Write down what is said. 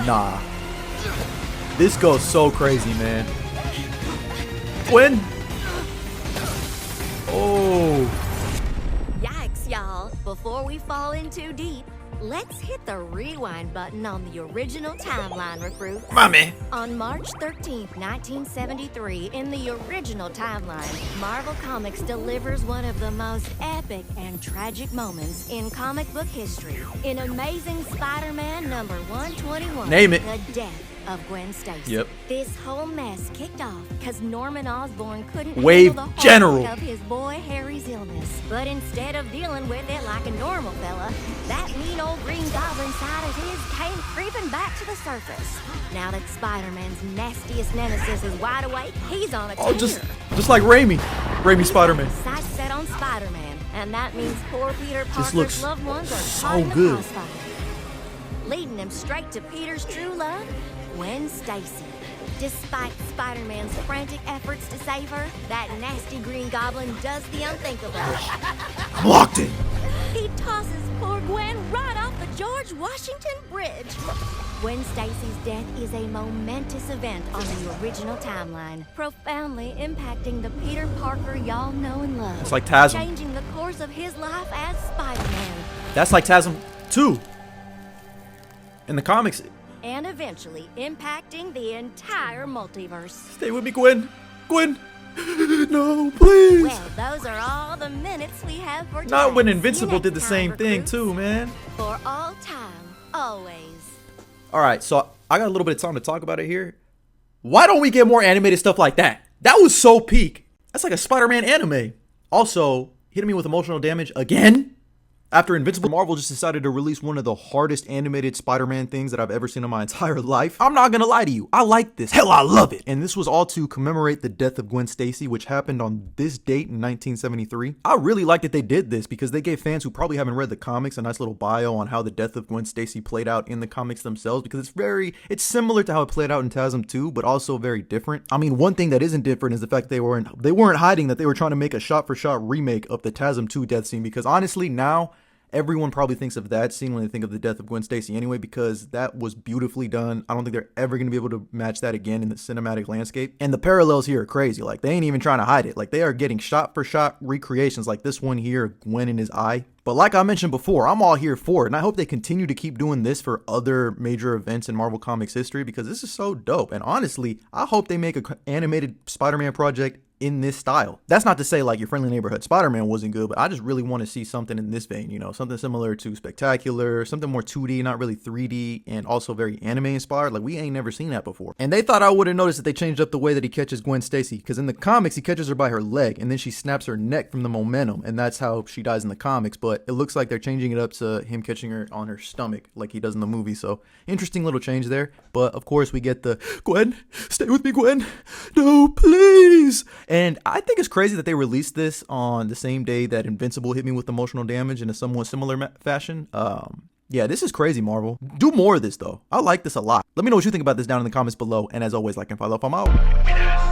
Nah. This goes so crazy, man. Gwen. Oh. Yikes, y'all. Before we fall in too deep, let's hit the rewind button on the original timeline, recruit. Mommy. On March 13th, 1973, in the original timeline, Marvel Comics delivers one of the most epic and tragic moments in comic book history. In Amazing Spider-Man number 121, Name it. The death of Gwen Stacy. Yep. This whole mess kicked off because Norman Osborn couldn't Wave handle the General. heartache of his boy Harry's illness. But instead of dealing with it like a normal fella, that mean old Green Goblin side of his came creeping back to the surface. Now that Spider-Man's nastiest nemesis is wide awake, he's on a tear. Oh, just like Raimi. Raimi Spider-Man. Sights set on Spider-Man, and that means poor Peter This looks Parker's loved ones are so caught in the good. crossfire, leading him straight to Peter's true love, Gwen Stacy. Despite Spider-Man's frantic efforts to save her, that nasty Green Goblin does the unthinkable. I'm locked in. He tosses poor Gwen right off the George Washington Bridge. Gwen Stacy's death is a momentous event on the original timeline, profoundly impacting the Peter Parker y'all know and love. It's like TASM. Changing the course of his life as Spider-Man. That's like TASM 2. In the comics. And eventually impacting the entire multiverse. Stay with me, Gwen. Gwen. No, please. Well, those are all the minutes we have for today. Not when See you Invincible next did the time, same thing recruits. too, man. For all time, always. All right, so I got a little bit of time to talk about it here. Why don't we get more animated stuff like that? That was so peak. That's like a Spider-Man anime. Also, hitting me with emotional damage again. After Invincible, Marvel just decided to release one of the hardest animated Spider-Man things that I've ever seen in my entire life. I'm not gonna lie to you, I like this. Hell, I love it. And this was all to commemorate the death of Gwen Stacy, which happened on this date in 1973. I really like that they did this because they gave fans who probably haven't read the comics a nice little bio on how the death of Gwen Stacy played out in the comics themselves, because it's similar to how it played out in TASM 2, but also very different. I mean, one thing that isn't different is the fact they weren't hiding that they were trying to make a shot-for-shot remake of the TASM 2 death scene, because honestly, now everyone probably thinks of that scene when they think of the death of Gwen Stacy anyway, because that was beautifully done. I don't think they're ever going to be able to match that again in the cinematic landscape. And the parallels here are crazy. Like, they ain't even trying to hide it. Like, they are getting shot-for-shot recreations like this one here, Gwen in his eye. But like I mentioned before, I'm all here for it. And I hope they continue to keep doing this for other major events in Marvel Comics history, because this is so dope. And honestly, I hope they make an animated Spider-Man project in this style. That's not to say like Your Friendly Neighborhood Spider-Man wasn't good, but I just really want to see something in this vein, you know, something similar to Spectacular, something more 2D, not really 3D, and also very anime inspired. Like, we ain't never seen that before. And they thought I would have noticed that they changed up the way that he catches Gwen Stacy, because in the comics, he catches her by her leg, and then she snaps her neck from the momentum, and that's how she dies in the comics. But it looks like they're changing it up to him catching her on her stomach like he does in the movie. So interesting little change there. But of course, we get the Gwen, stay with me, Gwen. No, please. And I think it's crazy that they released this on the same day that Invincible hit me with emotional damage in a somewhat similar fashion. Yeah, this is crazy, Marvel. Do more of this, though. I like this a lot. Let me know what you think about this down in the comments below. And as always, like and follow if I'm out.